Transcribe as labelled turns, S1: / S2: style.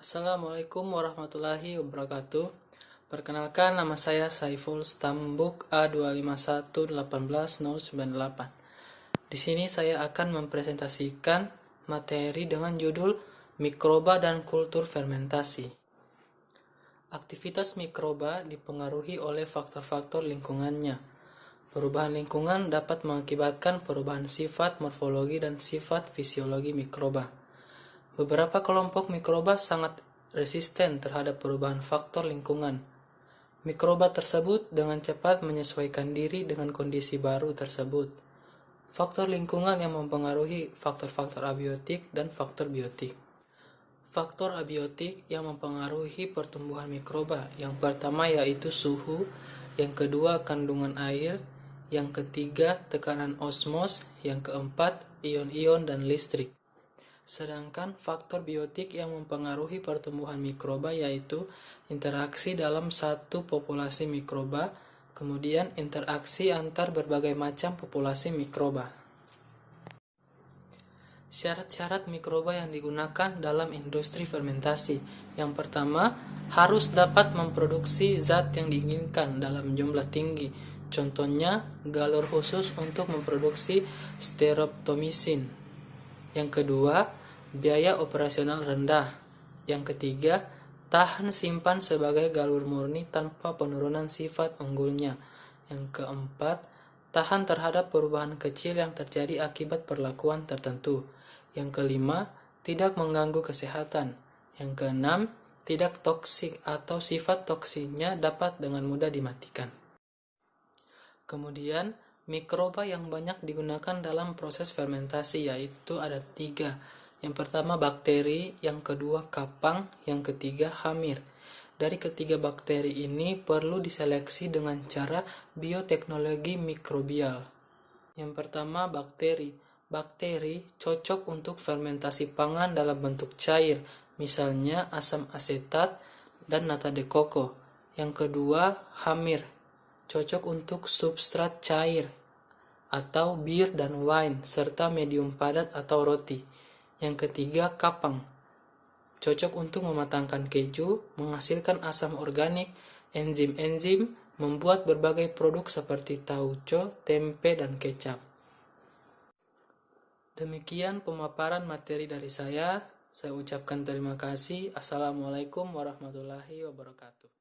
S1: Assalamualaikum warahmatullahi wabarakatuh. Perkenalkan, nama saya Saiful Stambuk A25181098. Di sini saya akan mempresentasikan materi dengan judul Mikroba dan Kultur Fermentasi. Aktivitas mikroba dipengaruhi oleh faktor-faktor lingkungannya. Perubahan lingkungan dapat mengakibatkan perubahan sifat morfologi dan sifat fisiologi mikroba. Beberapa kelompok mikroba sangat resisten terhadap perubahan faktor lingkungan. Mikroba tersebut dengan cepat menyesuaikan diri dengan kondisi baru tersebut. Faktor lingkungan yang mempengaruhi faktor-faktor abiotik dan faktor biotik. Faktor abiotik yang mempengaruhi pertumbuhan mikroba, yang pertama yaitu suhu, yang kedua kandungan air, yang ketiga tekanan osmos, yang keempat ion-ion dan listrik. Sedangkan faktor biotik yang mempengaruhi pertumbuhan mikroba yaitu interaksi dalam satu populasi mikroba, kemudian interaksi antar berbagai macam populasi mikroba. Syarat-syarat mikroba yang digunakan dalam industri fermentasi. Yang pertama, harus dapat memproduksi zat yang diinginkan dalam jumlah tinggi. Contohnya, galur khusus untuk memproduksi streptomisin. Yang kedua, biaya operasional rendah. Yang ketiga, tahan simpan sebagai galur murni tanpa penurunan sifat unggulnya. Yang keempat, tahan terhadap perubahan kecil yang terjadi akibat perlakuan tertentu. Yang kelima, tidak mengganggu kesehatan. Yang keenam, tidak toksik atau sifat toksiknya dapat dengan mudah dimatikan. Kemudian, mikroba yang banyak digunakan dalam proses fermentasi yaitu ada 3. Yang pertama bakteri, yang kedua kapang, yang ketiga hamir. Dari ketiga bakteri ini perlu diseleksi dengan cara bioteknologi mikrobial. Yang pertama bakteri. Bakteri cocok untuk fermentasi pangan dalam bentuk cair, misalnya asam asetat dan nata de coco. Yang kedua hamir. Cocok untuk substrat cair atau bir dan wine serta medium padat atau roti. Yang ketiga kapang. Cocok untuk mematangkan keju, menghasilkan asam organik, enzim-enzim, membuat berbagai produk seperti tauco, tempe, dan kecap. Demikian pemaparan materi dari saya. Saya ucapkan terima kasih. Assalamualaikum warahmatullahi wabarakatuh.